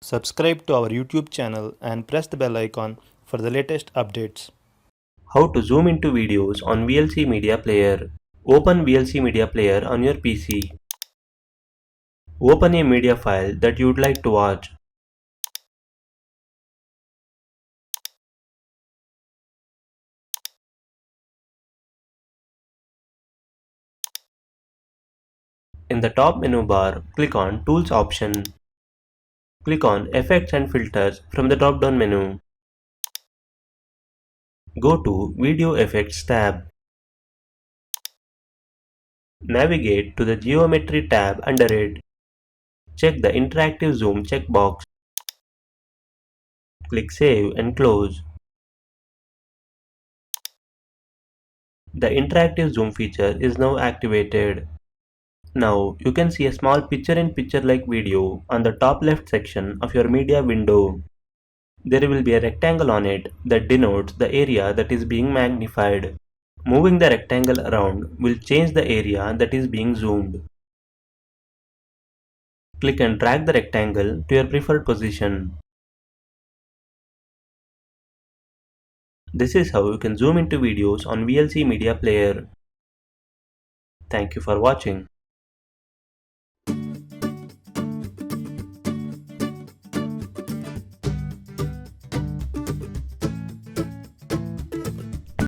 Subscribe to our YouTube channel and press the bell icon for the latest updates. How to zoom into videos on VLC Media Player. Open VLC Media Player on your PC. Open a media file that you would like to watch. In the top menu bar, click on Tools option. Click on Effects and Filters from the drop-down menu. Go to Video Effects tab. Navigate to the Geometry tab under it. Check the Interactive Zoom checkbox. Click Save and Close. The interactive zoom feature is now activated. Now you can see a small picture-in-picture like video on the top left section of your media window. There will be a rectangle on it that denotes the area that is being magnified. Moving the rectangle around will change the area that is being zoomed. Click and drag the rectangle to your preferred position. This is how you can zoom into videos on VLC Media Player. Thank you for watching.